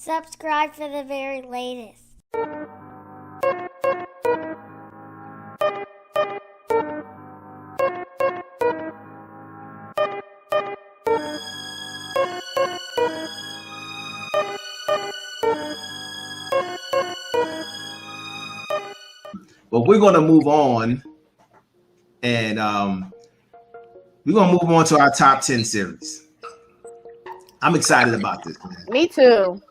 Subscribe for the very latest. But we're going to move on, and we're going to move on to our top 10 series. I'm excited about this, man. Me too.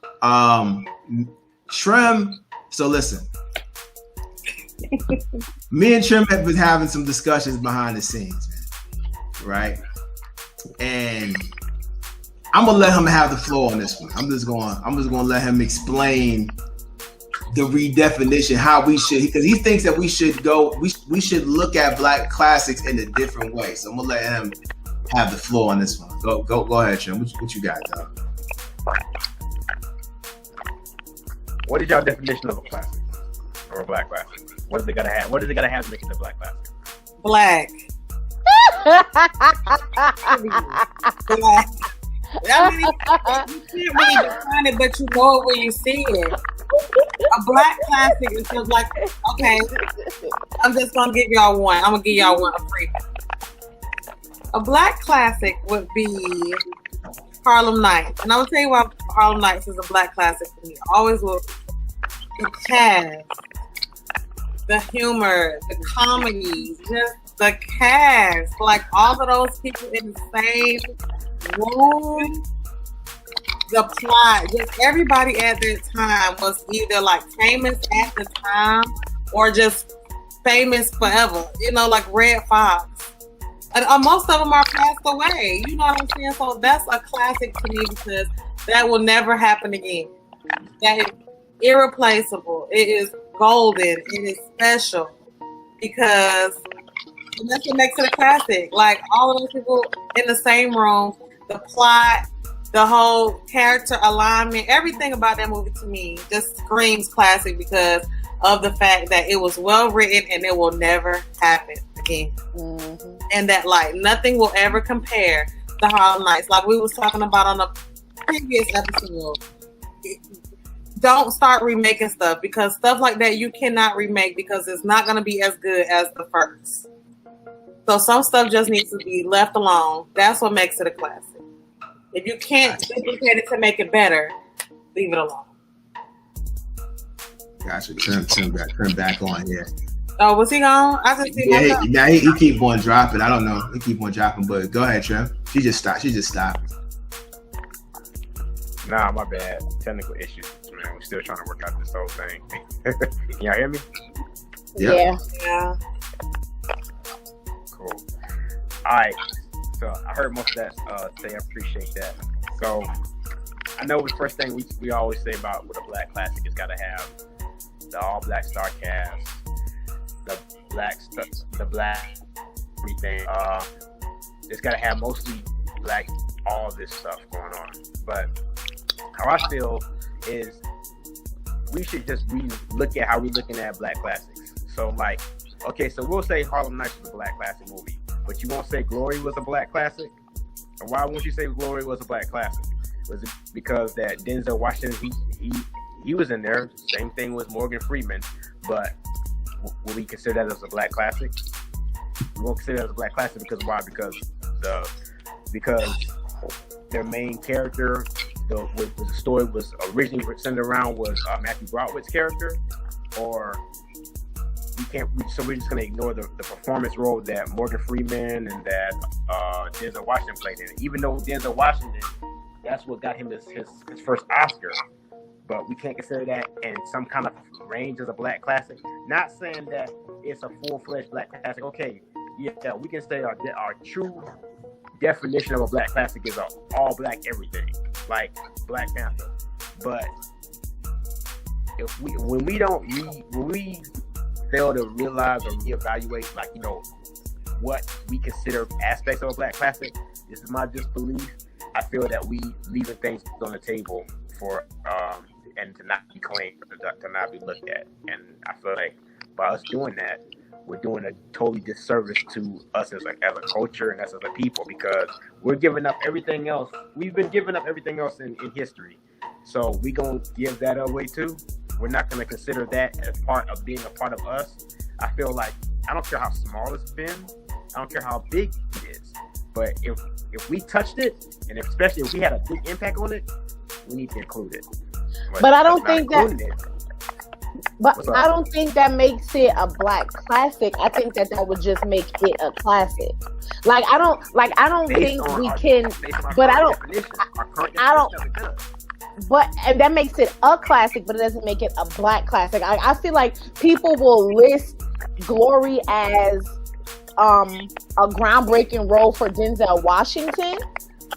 Trim, so listen. Me and Trim have been having some discussions behind the scenes, man. Right? And I'm gonna let him have the floor on this one. I'm just gonna let him explain the redefinition, how we should, because he thinks that we should look at Black classics in a different way. So I'm gonna let him have the floor on this one. Go ahead, Trim. What you got, dog? What is your definition of a classic or a Black classic? What is it gotta have? What is it gotta have to make it a Black classic? Black. Black. I mean, you can't really define it, but you know it when you see it. A Black classic is just like, okay, I'm just gonna give y'all one. I'm gonna give y'all one a free. A Black classic would be Harlem Nights, and I'm gonna tell you why Harlem Nights is a Black classic for me. Always will. The cast, the humor, the comedy, just the cast, like all of those people in the same room. The plot, just everybody at that time was either like famous at the time or just famous forever. You know, like Red Fox. And most of them are passed away. You know what I'm saying? So that's a classic to me because that will never happen again. That is irreplaceable. It is golden. It is special because that's what makes it a classic. Like all of those people in the same room, the plot, the whole character alignment, everything about that movie to me just screams classic because of the fact that it was well written and it will never happen again. Mm-hmm. And that like nothing will ever compare to Harlem Nights. Like we was talking about on the previous episode. Don't start remaking stuff because stuff like that you cannot remake because it's not going to be as good as the first. So some stuff just needs to be left alone. That's what makes it a classic. If you can't duplicate it to make it better, leave it alone. Gotcha. Turn back on here. Oh, was he gone? I just see he keep on dropping. I don't know. He keep on dropping, but go ahead, Trim. She just stopped. Nah, my bad. Technical issues, man. We're still trying to work out this whole thing. Can y'all hear me? Yeah. Cool. All right. So I heard most of that say I appreciate that. So I know the first thing we always say about what a Black classic is got to have the all Black star cast, the black everything. It's got to have mostly Black, all this stuff going on. But how I feel is we should just look at how we're looking at Black classics. So like, okay, so we'll say Harlem Nights was a Black classic movie. But you won't say Glory was a Black classic? And why won't you say Glory was a Black classic? Was it because that Denzel Washington, he was in there? Same thing with Morgan Freeman. But will we consider that as a Black classic? We won't consider that as a Black classic because why? Because their main character, the story was originally centered around was Matthew Broderick's character, or so we're just going to ignore the performance role that Morgan Freeman and that Denzel Washington played in. Even though Denzel Washington, that's what got him his first Oscar. But we can't consider that in some kind of range as a Black classic. Not saying that it's a full-fledged Black classic. Okay, yeah, we can say our true definition of a Black classic is all Black everything, like Black Panther. But when we fail to realize or reevaluate, like, you know, what we consider aspects of a Black classic, this is my just belief. I feel that we leaving things on the table for and to not be claimed, to not be looked at. And I feel like by us doing that, we're doing a totally disservice to us as a culture and us as a people, because we're giving up everything else. We've been giving up everything else in history So we gonna give that away too. We're not gonna consider that as part of being a part of us. I feel like I don't care how small it's been, I don't care how big it is, but if we touched it, and especially if we had a big impact on it, we need to include it. But I don't think that. But What's up? I don't think that makes it a black classic. I think that would just make it a classic. Like I don't think we can. But I don't. I don't. But and that makes it a classic, but it doesn't make it a black classic. I feel like people will list Glory as a groundbreaking role for Denzel Washington.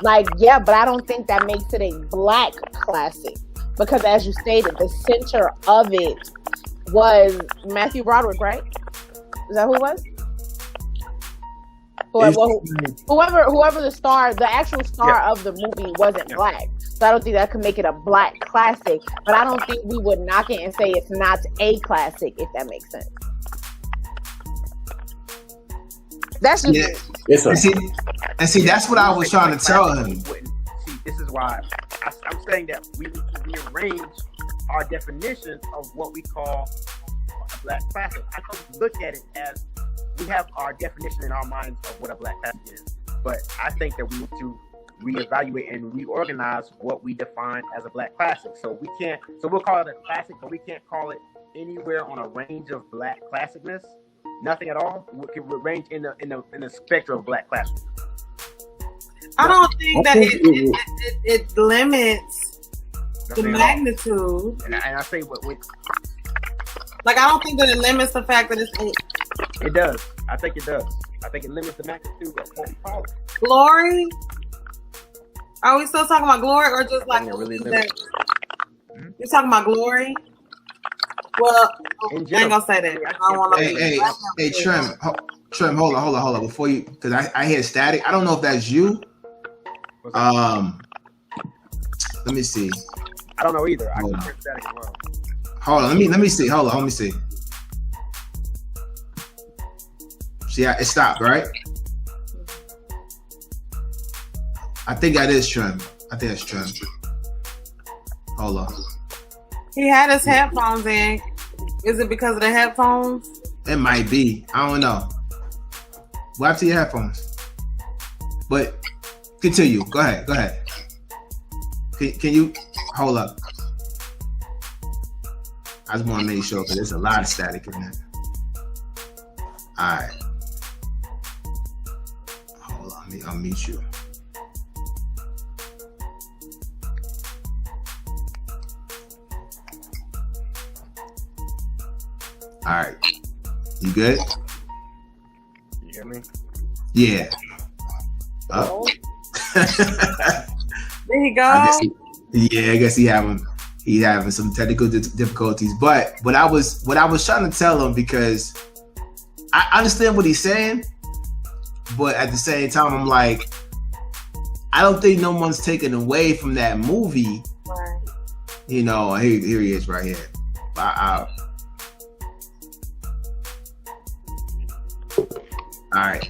Like, yeah, but I don't think that makes it a black classic. Because as you stated, the center of it was Matthew Broderick, right? Is that who it was? Whoever the star, the actual star of the movie wasn't black. So I don't think that could make it a black classic. But I don't think we would knock it and say it's not a classic, if that makes sense. That's just And see, that's what I was trying to tell him. See, this is why I'm saying that we need to rearrange our definition of what we call a black classic. I don't look at it as we have our definition in our minds of what a black classic is, but I think that we need to reevaluate and reorganize what we define as a black classic. So we'll call it a classic, but we can't call it anywhere on a range of black classicness. Nothing at all. We can range in the spectrum of black classic. I don't think that it limits the magnitude. And I say what like I don't think that it limits the fact that it's it does. I think it does. I think it limits the magnitude of what we call it. Glory. Are we still talking about Glory or just like really you're talking about Glory? Well, I ain't gonna say that. I don't want to. Hey, Trim, hold on, before you, because I hear static. I don't know if that's you. Let me see. I don't know either. I can hear static as well. Hold on, let me see. Hold on, let me see. See, it stopped, right? I think that is Trim. I think that's Trim. Hold on. He had his headphones in. Is it because of the headphones? It might be. I don't know. What happened to your headphones? But continue. Go ahead. Can you hold up? I just want to make sure because there's a lot of static in there. All right. Hold on. Let me unmute you. All right. You good? You hear me? Yeah. There you go. I guess he having some technical difficulties. But what I was trying to tell him, because I understand what he's saying, but at the same time I'm like, I don't think no one's taken away from that movie. Right. You know, here he is right here. All right.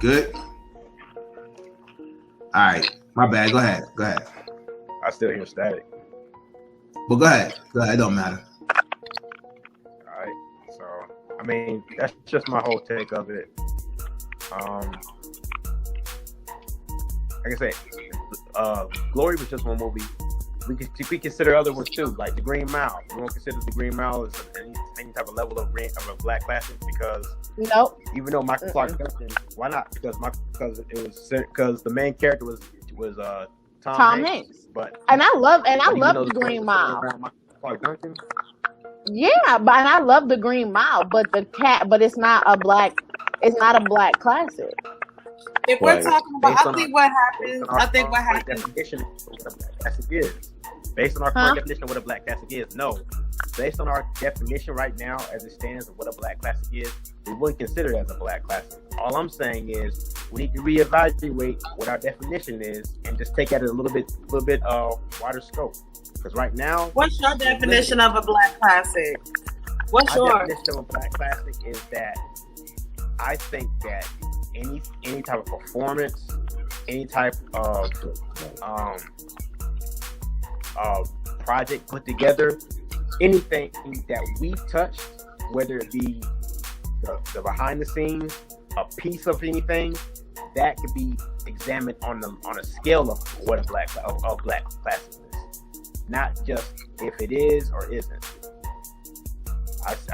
Good. All right. My bad. Go ahead. I still hear static. But go ahead. It don't matter. All right. So, I mean, that's just my whole take of it. Like I said, Glory was just one movie. We consider other ones too, like The Green Mile. We won't consider The Green Mile as any type of level of a black classic because even though Michael Clark Duncan, why not? Because the main character was Tom Hanks. But I love The Green Mile. Michael Clark Duncan. Yeah, but I love The Green Mile, but it's not a black classic. If we're talking about, I think what happens. Definition of what a black classic is. Based on our current definition of what a black classic is, no. Based on our definition right now, as it stands, of what a black classic is, we wouldn't consider it as a black classic. All I'm saying is we need to reevaluate what our definition is and just take at it a little bit wider scope. Because right now, what's your definition of a black classic? What's your definition of a black classic? Is that I think that any type of performance, any type of project put together, anything that we touched, whether it be the behind the scenes, a piece of anything, that could be examined on a scale of what a black classic is, not just if it is or isn't.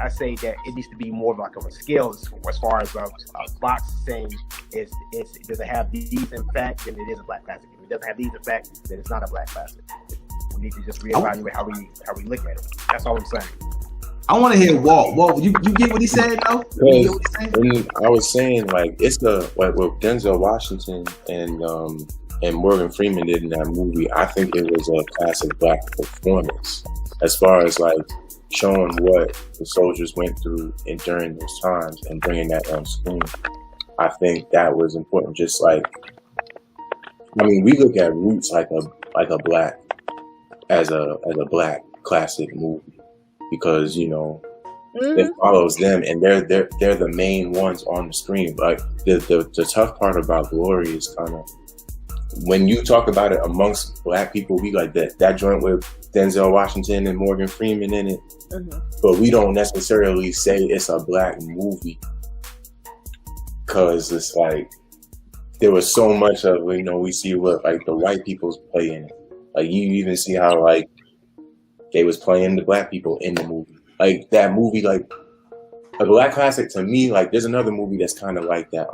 I say that it needs to be more of a scale as far as a box saying does it have these in fact, then it is a black classic. If it doesn't have these in fact, then it's not a black classic. We need to just reevaluate how we look at it. That's all I'm saying. I want to hear Walt. Walt, you get what he said though? And I was saying like it's like what Denzel Washington and Morgan Freeman did in that movie. I think it was a classic black performance as far as like showing what the soldiers went through during those times and bringing that on screen. I think that was important. Just like, I mean, we look at Roots like a black classic movie because it follows them and they're the main ones on the screen. But the tough part about Glory is kind of when you talk about it amongst black people, we like that joint with Denzel Washington and Morgan Freeman in it, but we don't necessarily say it's a black movie because it's like there was so much of we see what like the white people's play in it. Like you even see how like they was playing the black people in the movie. Like that movie, like a black classic to me. Like there's another movie that's kind of like that.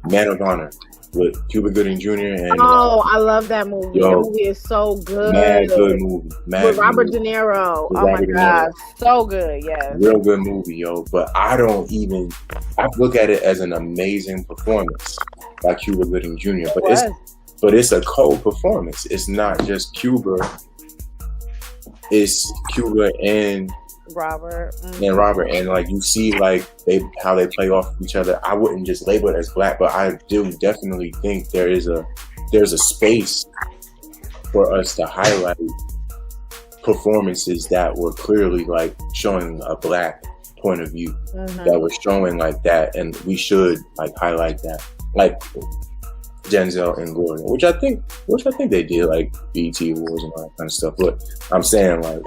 Man of Honor with Cuba Gooding Jr. and I love that movie. That movie is so good. Mad good movie. With Robert De Niro. Oh my God, so good. Yeah, real good movie, yo. But I look at it as an amazing performance by Cuba Gooding Jr. But it's a co-performance. It's not just Cuba. It's Cuba and Robert. And like you see like how they play off each other. I wouldn't just label it as black, but I do definitely think there's a space for us to highlight performances that were clearly like showing a black point of view, that was showing like that, and we should like highlight that, like Denzel and Gloria, which I think they did, like BET Awards and all that kind of stuff. But I'm saying like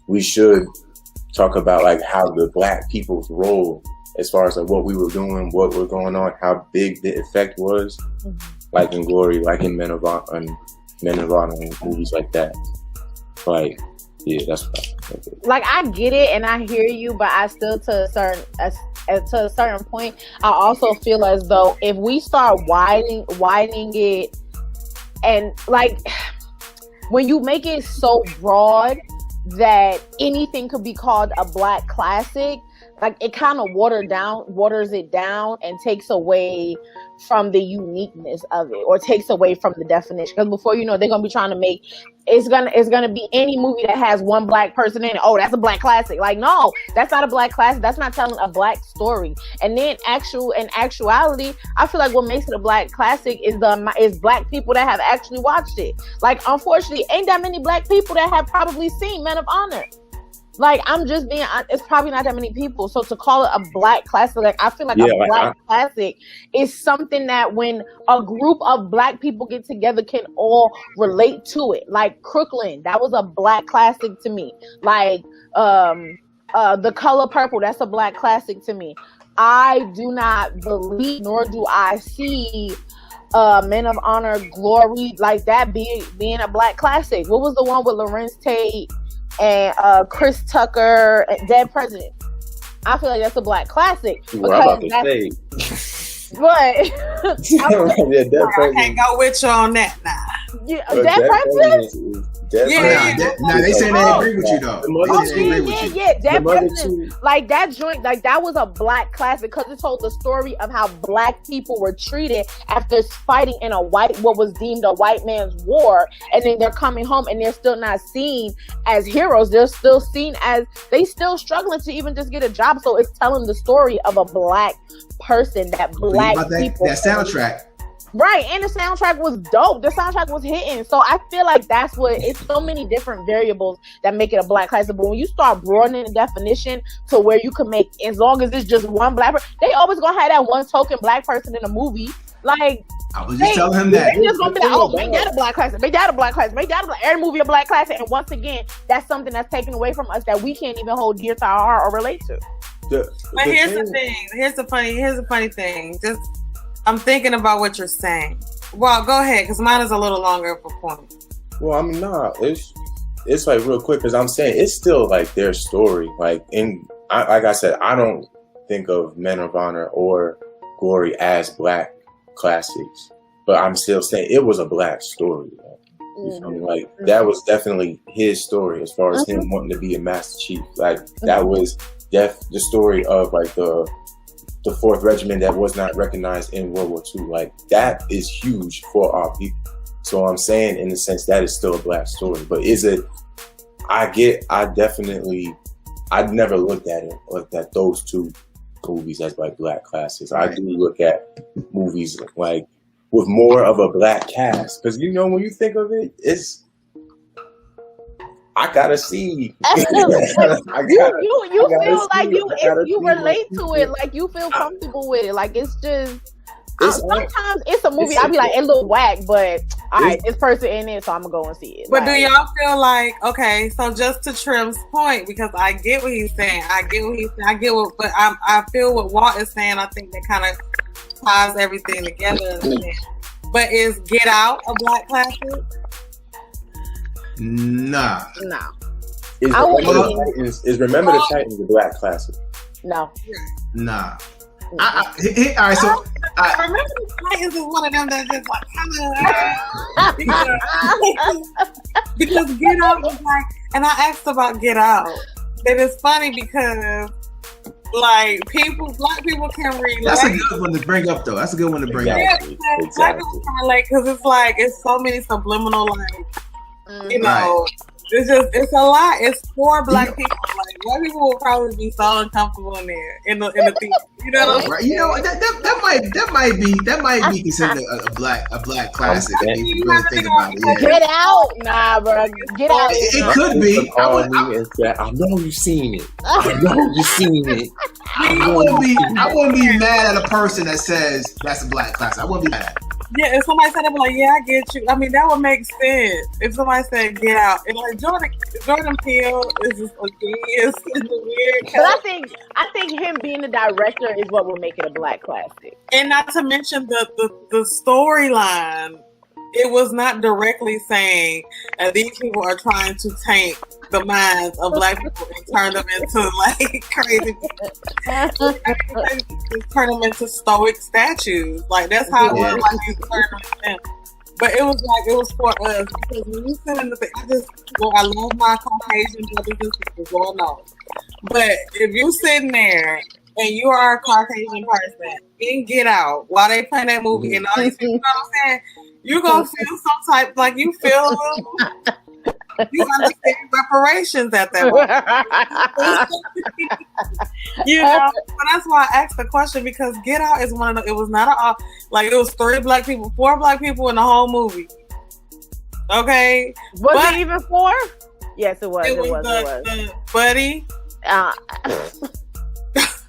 we should talk about like how the black people's role as far as like what we were doing, what was going on, how big the effect was, like in Glory, like in Men of Honor and movies like that. Like, yeah, that's what like I get it and I hear you, but I still to a certain point, I also feel as though if we start widening it, and like when you make it so broad that anything could be called a black classic, like it kind of waters it down and takes away from the uniqueness of it, or takes away from the definition. Because before you know, they're gonna be trying to make it's gonna be any movie that has one black person in it. Oh, that's a black classic. Like, no, that's not a black classic. That's not telling a black story. And then in actuality, I feel like what makes it a black classic is black people that have actually watched it. Like, unfortunately, ain't that many black people that have probably seen Men of Honor. Like, I'm just being, it's probably not that many people. So to call it a black classic, like, I feel like classic is something that when a group of black people get together can all relate to it. Like Crooklyn, that was a black classic to me. Like, The Color Purple, that's a black classic to me. I do not believe, nor do I see Men of Honor, Glory, like that being a black classic. What was the one with Lorenz Tate and Chris Tucker, Dead President? I feel like that's a black classic. Well, I'm about to say. But I can't go with you on that now. Yeah, Dead President. Now they saying they agree with you though. Dead President. Like that joint, like that was a black classic because it told the story of how black people were treated after fighting in what was deemed a white man's war, and then they're coming home and they're still not seen as heroes. They're still seen as they still struggling to even just get a job. So it's telling the story of a black person, that black people. That soundtrack. Right, and the soundtrack was dope. The soundtrack was hitting. So I feel like that's what, it's so many different variables that make it a black classic. But when you start broadening the definition to where you can make, as long as it's just one black person, they always gonna have that one token black person in a movie. Like, I was just telling him that. They just gonna be like, oh, make that a black classic, make that a black classic, make that a black, every movie a black classic. And once again, that's something that's taken away from us that we can't even hold dear to our heart or relate to. But here's the thing. Here's the funny thing. Just, I'm thinking about what you're saying. Well, go ahead, because mine is a little longer for point. Well, I mean, nah, it's like real quick, because I'm saying it's still like their story. Like like I said, I don't think of Men of Honor or Glory as black classics, but I'm still saying it was a black story. You feel me? Like that was definitely his story as far as him wanting to be a Master Chief. Like that was the story of like the 4th Regiment that was not recognized in World War II. Like that is huge for our people. So I'm saying in the sense that is still a black story. But is it? I never looked at it like that. Those two movies as like black classics. I do look at movies like with more of a black cast, because you know when you think of it, I gotta see. You feel like you relate to it, like you feel comfortable with it. Like it's just sometimes it's a movie I be like, it look whack, but all right, this person in it, so I'm gonna go and see it. But do y'all feel like, okay, so just to Trim's point, because I get what he's saying, but I feel what Walt is saying. I think that kind of ties everything together. But is Get Out a black classic? Nah. Is Remember the Titans a black classic? No. Nah. All right, so Remember the Titans is one of them that's just like because Get Out was like, and I asked about Get Out, and it's funny because like black people can relate. That's a good one to bring up, though. That's a good one to bring up. Black people can relate because it's like it's so many subliminal you know. It's a lot. It's for black people. Like black people will probably be so uncomfortable in there in the theater. You know what I'm saying? Right. You know that might be considered a black classic. If you really think about it. Yeah. Get Out, nah, bro. Get Out. It could be. I know you've seen it. I know you've seen it. I wouldn't be mad at a person that says that's a black classic. I wouldn't be mad. Yeah, if somebody said that, I'd be like, yeah, I get you. I mean, that would make sense. If somebody said Get Out, and like Jordan Peele is just a genius in the weird. But I think him being the director is what will make it a black classic. And not to mention the storyline. It was not directly saying that these people are trying to taint the minds of black people and turn them into like crazy people. Turn them into stoic statues. Like that's how it was. Like you turn them in. But it was for us because when you sit in the thing, I love my Caucasian brothers and sisters, Lord knows. But if you sitting there and you are a Caucasian person and Get Out while they play that movie and all these people, you know what I'm saying? You're going to feel some type, like you feel, you understand reparations at that moment. You know? But that's why I asked the question, because Get Out is one of the, it was not it was 4 black people in the whole movie. Okay? Was it even 4? Yes, it was. It was the Buddy.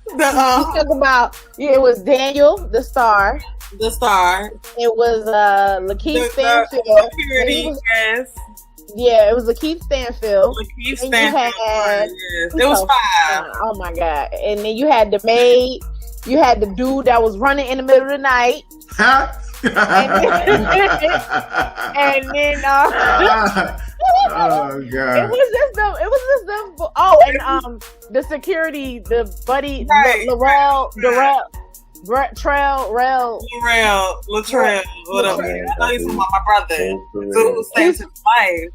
You talk about, it was Daniel, the star. The star. It was Lakeith Stanfield. Security, yes. Yeah, it was Lakeith Stanfield. Lakeith Stanfield. Yes. It was 5. Oh my god! And then you had the maid. You had the dude that was running in the middle of the night. Huh? and then oh god! It was just them. Oh, and the security, the buddy, Latrell, whatever. I know he's my brother. Who saved his life.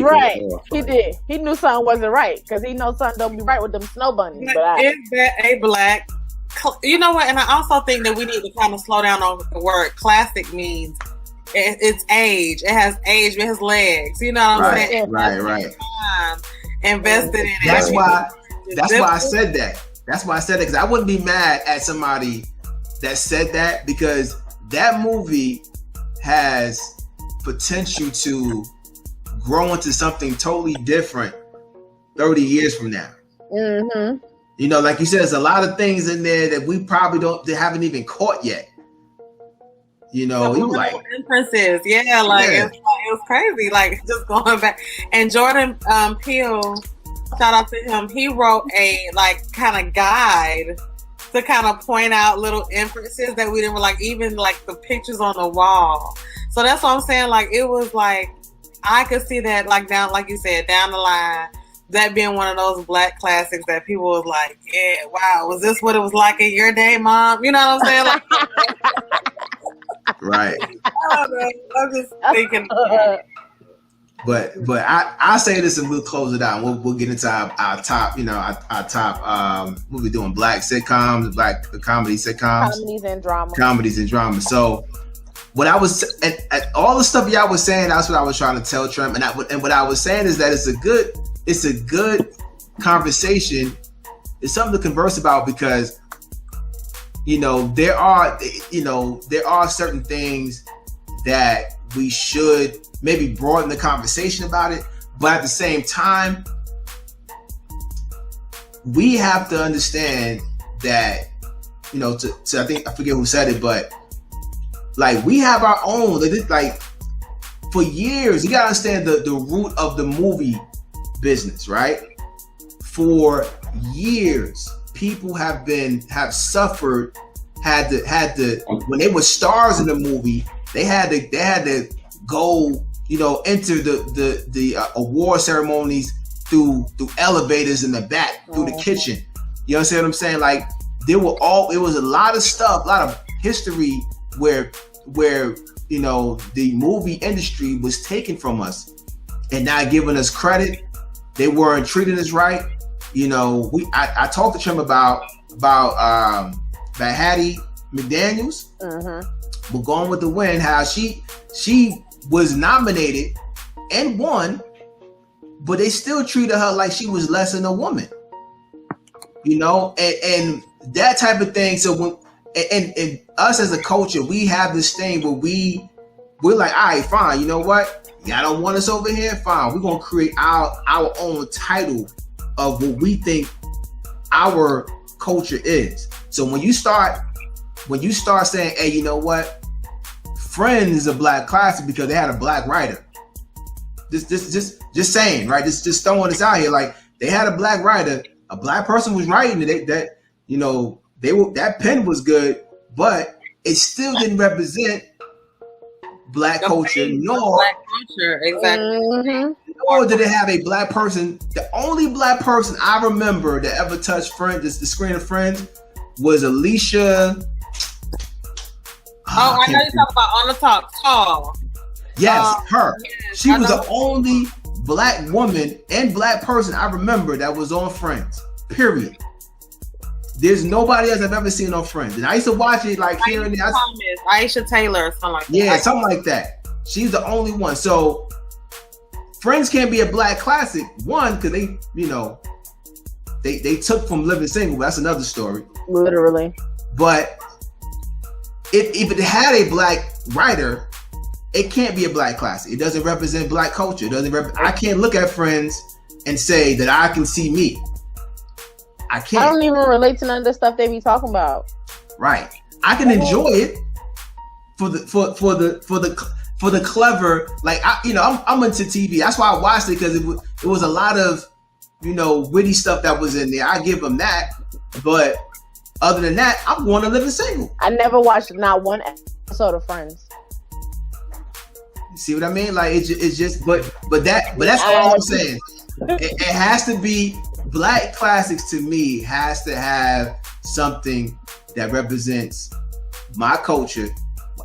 Right, he did. He knew something wasn't right because he knows something don't be right with them snow bunnies. But is that a black? You know what? And I also think that we need to kind of slow down on what the word classic means. It's age. It has age. It has legs. You know what I'm saying? Right. Invested in it. That's why I said that. That's why I said it, because I wouldn't be mad at somebody that said that, because that movie has potential to grow into something totally different 30 years from now. Mm-hmm. You know, like you said, there's a lot of things in there that we probably haven't even caught yet. You know, he was like inferences. Yeah, like it was crazy. Like just going back. And Jordan Peele, shout out to him. He wrote a like kind of guide to kind of point out little inferences that we didn't like, even like the pictures on the wall. So that's what I'm saying. Like it was like I could see that like down, like you said, down the line. That being one of those black classics that people was like, yeah, wow, was this what it was like in your day, Mom? You know what I'm saying? Like, right. I'm just thinking. But I say this and we'll close it out. We'll get into our top, you know, our top what we doing, black sitcoms, black comedy sitcoms, comedies and drama. So what I was and all the stuff y'all was saying, that's what I was trying to tell Trump, and what I was saying is that it's a good conversation. It's something to converse about because you know there are certain things that we should maybe broaden the conversation about it, but at the same time we have to understand that, you know, to I think, I forget who said it, but like we have our own, like for years, you gotta understand the root of the movie business, right? For years, people have suffered, had to when they were stars in the movie, they had to go, you know, enter the award ceremonies through elevators in the back, through the kitchen. You understand what I'm saying? Like it was a lot of stuff, a lot of history where you know the movie industry was taken from us and not giving us credit. They weren't treating us right. You know, I talked to Trim about Hattie McDaniels. But Gone with the Wind, how she was nominated and won, but they still treated her like she was less than a woman. You know, and that type of thing. So when and us as a culture, we have this thing where we're like, all right, fine, you know what? Y'all don't want us over here? Fine. We're gonna create our own title of what we think our culture is. So when you start saying, hey, you know what? Friends is a black classic because they had a black writer. Just saying, right? Just throwing this out here. Like they had a black writer, a black person was writing it. That you know, that pen was good, but it still didn't represent black culture, exactly. Nor did it have a black person. The only black person I remember that ever touched Friends, the screen of Friends, was Alicia. I know you're talking about On the Talk Tall. Yes, her. Yes, she was the only black woman and black person I remember that was on Friends. Period. There's nobody else I've ever seen on Friends. And I used to watch it like here and there. Aisha Taylor or something like that. Yeah, something like that. She's the only one. So Friends can't be a black classic. One, because they, you know, they took from Living Single, but that's another story. Literally. But if it had a black writer, it can't be a black classic. It doesn't represent black culture. I can't look at Friends and say that I can see me. I can't. I don't even relate to none of the stuff they be talking about. Right. I can enjoy it for the clever. Like I'm into TV. That's why I watched it, because it was a lot of, you know, witty stuff that was in there. I give them that. But other than that, I'm going to Living Single. I never watched not one episode of Friends. You see what I mean? Like it's just but that's all I'm saying. It has to be black classics. To me, has to have something that represents my culture.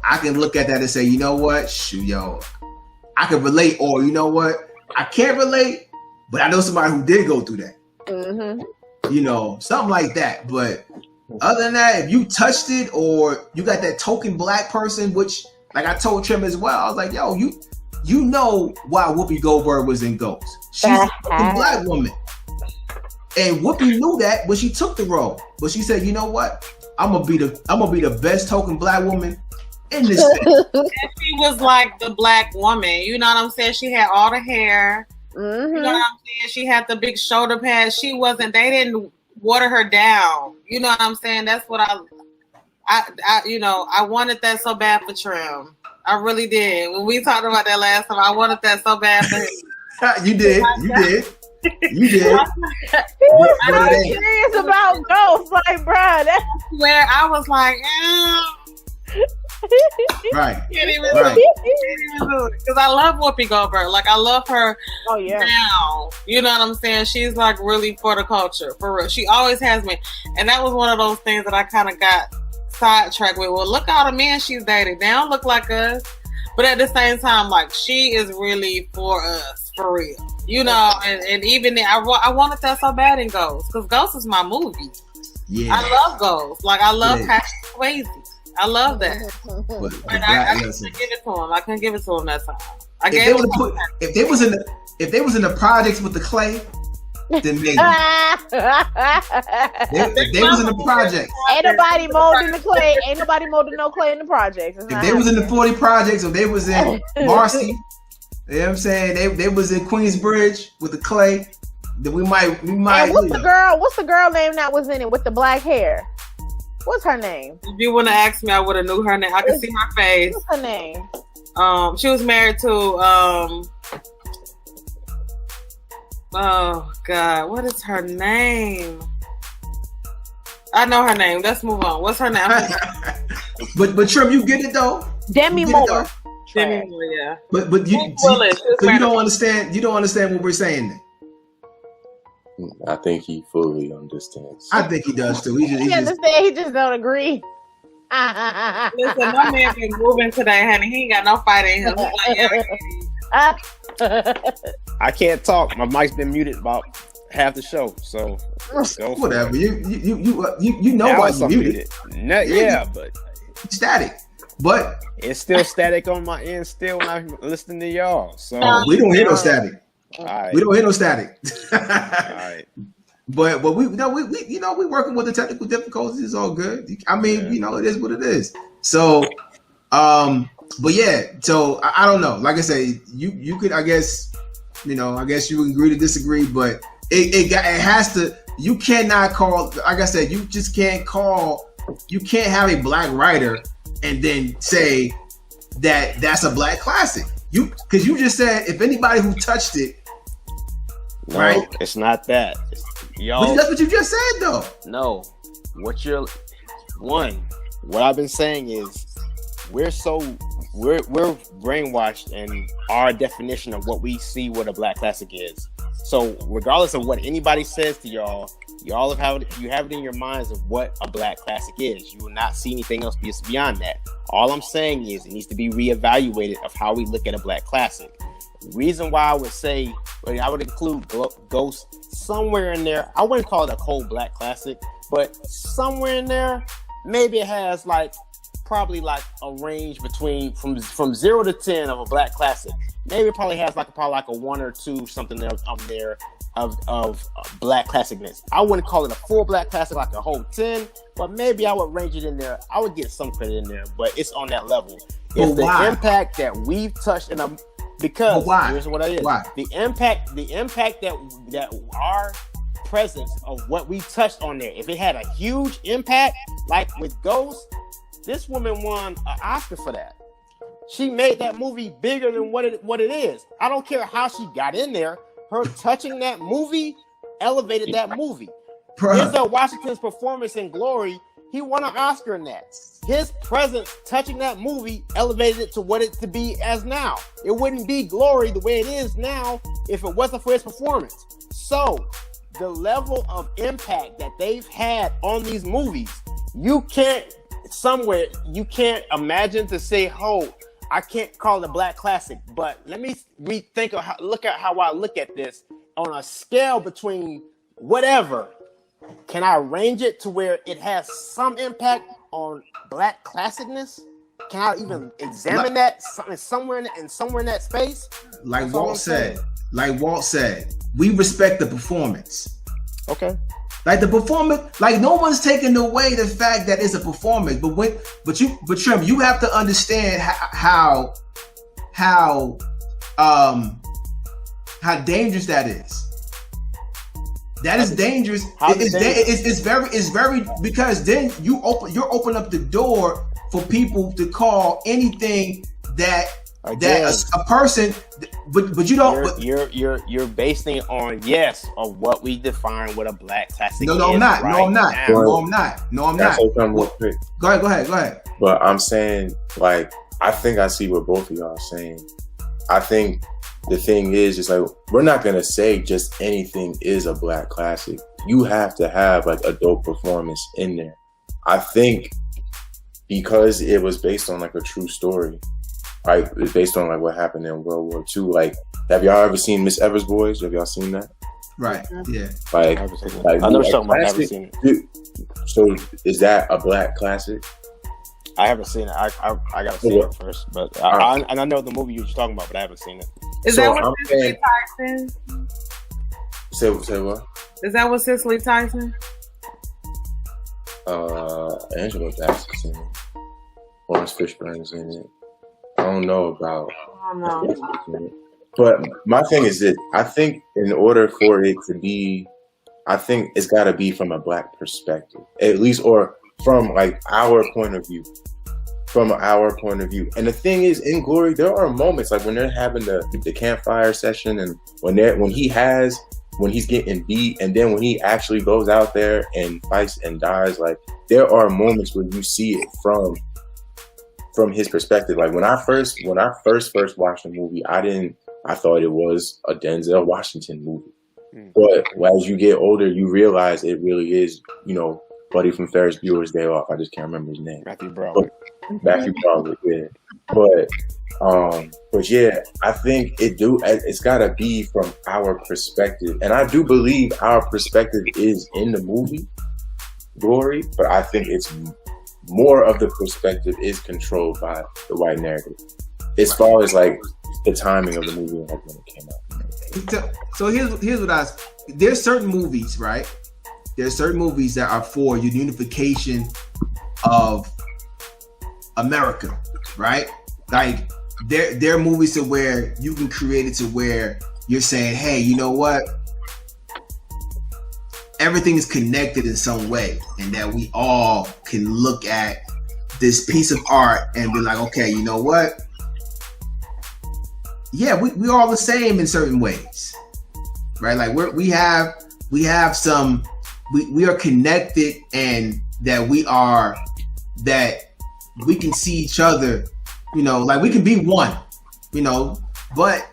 I can look at that and say, you know what, shoot, yo, I can relate, or you know what, I can't relate, but I know somebody who did go through that. Mm-hmm. You know, something like that. But other than that, if you touched it or you got that token black person, which, like I told Trim as well, I was like, yo, you know why Whoopi Goldberg was in Ghost. She's a token black woman. And Whoopi knew that when she took the role. But she said, you know what? I'm gonna be the best token black woman in this thing. And she was like the black woman. You know what I'm saying? She had all the hair. Mm-hmm. You know what I'm saying? She had the big shoulder pads. They didn't water her down. You know what I'm saying? That's what I wanted that so bad for Trim. I really did. When we talked about that last time, I wanted that so bad for him. You did. You did. You did. He was so serious about Ghost, like, bruh. Where I was like, Right. Can't even do it. Because I love Whoopi Goldberg. Like, I love her now. You know what I'm saying? She's like really for the culture, for real. She always has been. And that was one of those things that I kind of got sidetracked with. Well, look all the men she's dated. They don't look like us. But at the same time, like, she is really for us, for real. You know, and even then, I wanted that so bad in Ghost. Because Ghost is my movie. Yeah. I love Ghost. Like, I love Patrick Swayze. I love that. But I couldn't give it to him. I couldn't give it to him that time. If they was in the projects with the clay, then maybe. if they was in the projects. Ain't nobody molding the clay. Ain't nobody molding no clay in the projects. If they was in the 40 projects, or they was in Marcy, you know what I'm saying? They was in Queensbridge with the clay. Then we might. And what's the girl name that was in it with the black hair? What's her name? If you want to ask me, I would have knew her name. I can see her face. What's her name? She was married to oh God, what is her name? I know her name. Let's move on. What's her name? but Trim, you get it though. Demi Moore. Demi Moore, yeah. But you don't understand. You don't understand what we're saying then. I think he fully understands. I think he does too. He understand. He just don't agree. Listen, my man been moving today, honey. He ain't got no fight in him. I can't talk. My mic's been muted about half the show, so whatever. You know why you muted. But static. But it's still static on my end. Still, when I'm listening to y'all. So we don't hear no static. All right. We don't hear no static. All right. But we working with the technical difficulties. It's all good. I mean, it is what it is. So, but yeah. So I don't know. Like I say, you could, I guess you would agree to disagree, but it has to. You cannot call. Like I said, you just can't call. You can't have a black writer and then say that that's a black classic. Because you just said if anybody who touched it. No, right? It's not that. Y'all, but that's what you just said, though. No, what I've been saying is we're brainwashed in our definition of what we see what a black classic is. So regardless of what anybody says to y'all have it in your minds of what a black classic is. You will not see anything else beyond that. All I'm saying is it needs to be reevaluated of how we look at a black classic. Reason why I would say, I would include Ghost somewhere in there. I wouldn't call it a cold black classic, but somewhere in there, maybe it has probably a range between from 0 to 10 of a black classic. Maybe it probably has probably a 1 or 2 something else up there of black classicness. I wouldn't call it a full black classic like a whole 10, but maybe I would range it in there. I would get some credit in there, but it's on that level. It's the impact that we've touched in a. Because here's what it is. Why? The impact that our presence of what we touched on there, if it had a huge impact, like with Ghost, this woman won an Oscar for that. She made that movie bigger than what it is. I don't care how she got in there. Her touching that movie elevated that movie. Denzel Washington's performance in Glory, he won an Oscar in that. His presence touching that movie elevated it to what it to be as now. It wouldn't be Glory the way it is now if it wasn't for his performance. So, the level of impact that they've had on these movies, you can't imagine to say, oh, I can't call it a black classic, but let me rethink look at how I look at this on a scale between whatever. Can I range it to where it has some impact on black classicness? Can I even examine that somewhere in that space? Like Walt said, we respect the performance. Okay. Like the performance, no one's taking away the fact that it's a performance. But Trim, you have to understand how dangerous that is. That is dangerous. It's very because then you're open up the door for people to call anything that a person, but you don't. You're basing it on of what we define what a black classic. No, I'm not. No, I'm not. Real quick. Go ahead. But I'm saying, like, I think I see what both of y'all are saying. I think the thing is like, we're not gonna say just anything is a black classic. You have to have like a dope performance in there. I think because it was based on like a true story, right? It's based on like what happened in World War II. Like, have y'all ever seen Miss Evers Boys? Have y'all seen that? Right. Yeah. Like I never saw it. I haven't seen it. So is that a black classic? I haven't seen it. I gotta see it first, but I know the movie you're talking about, but I haven't seen it. Is that what Cicely Tyson? Say what? Is that what Cicely Tyson? Angela Bassett's in it. Lawrence Fishburne's in it. I don't know about. But my thing is that I think in order for it to be, I think it's got to be from a black perspective, at least, or from like our point of view. From our point of view. And the thing is, in Glory, there are moments like when they're having the campfire session, and when he's getting beat, and then when he actually goes out there and fights and dies, like there are moments where you see it from his perspective. Like when I first watched the movie, I thought it was a Denzel Washington movie. But as you get older, you realize it really is, buddy from Ferris Bueller's Day Off. I just can't remember his name. Matthew Broderick, yeah. But yeah, I think it's gotta be from our perspective. And I do believe our perspective is in the movie Glory, but I think it's more of the perspective is controlled by the white narrative. As far as like the timing of the movie and like when it came out. So here's what there's certain movies, right? There's certain movies that are for unification of America, right? Like there are movies to where you can create it to where you're saying, hey, you know what? Everything is connected in some way, and that we all can look at this piece of art and be like, okay, you know what? Yeah, we all the same in certain ways, right? Like we have some. We are connected, and that we can see each other, like we can be one, but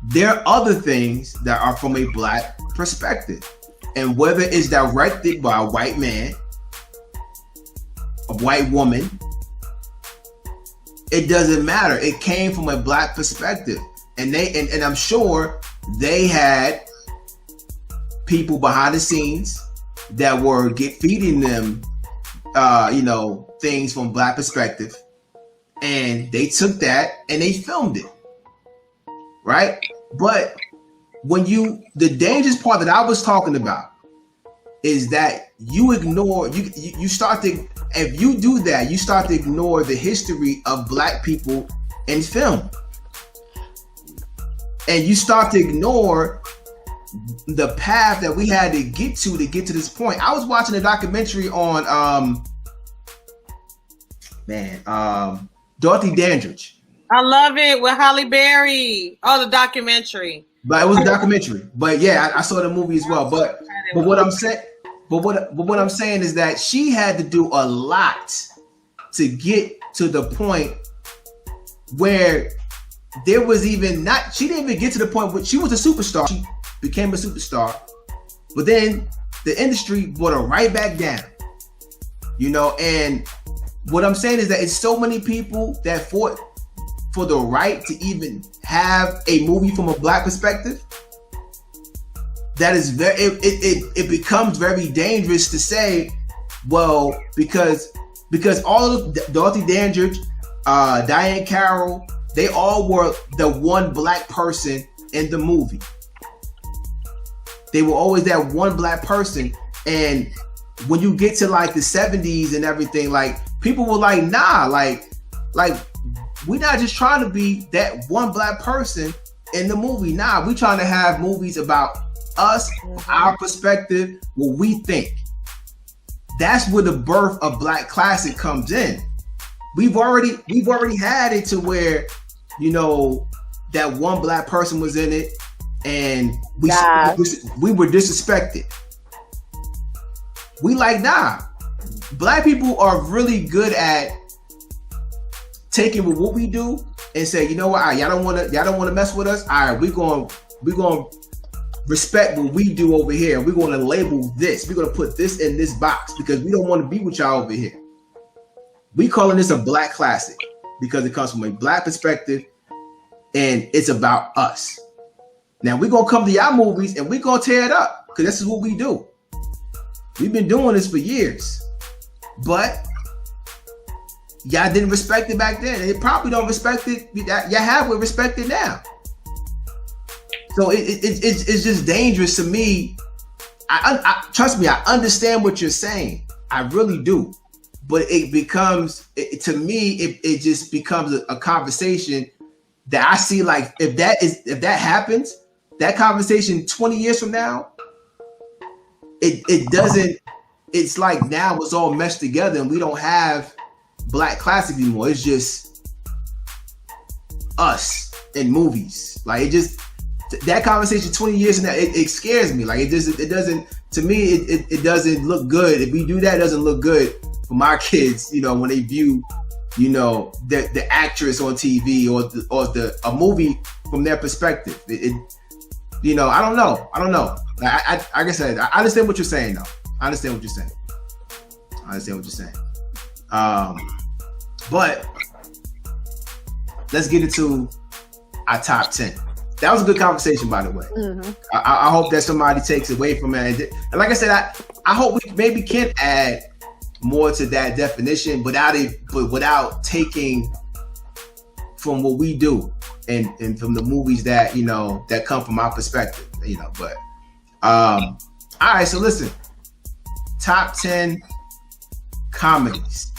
there are other things that are from a black perspective. And whether it's directed by a white man, a white woman, it doesn't matter. It came from a black perspective. And I'm sure they had people behind the scenes that were feeding them, things from black perspective, and they took that and they filmed it, right? But the dangerous part that I was talking about is that you ignore, you start to, if you do that, you start to ignore the history of black people in film, and you start to ignore the path that we had to get to this point. I was watching a documentary on Dorothy Dandridge. I love it, with Halle Berry. Oh, the documentary. But it was a documentary. But yeah, I saw the movie as well. But what I'm saying is that she had to do a lot to get to the point where there was even not. She didn't even get to the point where she was a superstar. She became a superstar, but then the industry brought her right back down. And what I'm saying is that it's so many people that fought for the right to even have a movie from a black perspective. That is it becomes very dangerous to say, well, because all of Dorothy Dandridge, Diane Carroll, they all were the one black person in the movie. They were always that one black person. And when you get to like the 70s and everything, like people were like, nah, like we're not just trying to be that one black person in the movie. Nah, we trying to have movies about us, our perspective, what we think. That's where the birth of Black Classic comes in. We've already had it to where, you know, that one Black person was in it, and we were disrespected. We like, nah. Black people are really good at taking what we do and say, you know what, all right, y'all don't want to mess with us. All right, we're going respect what we do over here. We're going to label this. We're going to put this in this box because we don't want to be with y'all over here. We calling this a Black Classic because it comes from a Black perspective and it's about us. Now we're going to come to y'all movies and we're going to tear it up because this is what we do. We've been doing this for years, but y'all didn't respect it back then. And it probably don't respect it. Y'all have it respected now. So it's just dangerous to me. I trust me, I understand what you're saying. I really do. But it becomes, to me, it just becomes a conversation that I see like if that happens, that conversation 20 years from now, it doesn't, it's like now it's all meshed together and we don't have Black Classic anymore. It's just us in movies. Like it just, that conversation 20 years from now, it scares me. Like it doesn't, to me, it doesn't look good. If we do that, it doesn't look good for my kids, you know, when they view, you know, the actress on TV or a movie from their perspective. You know, I don't know. Like I said, I understand what you're saying though. I understand what you're saying. But let's get into our top 10. That was a good conversation, by the way. Mm-hmm. I hope that somebody takes away from it. And like I said, I hope we maybe can add more to that definition without taking from what we do and from the movies that, you know, that come from our perspective, you know. But all right, so listen, top 10 comedies.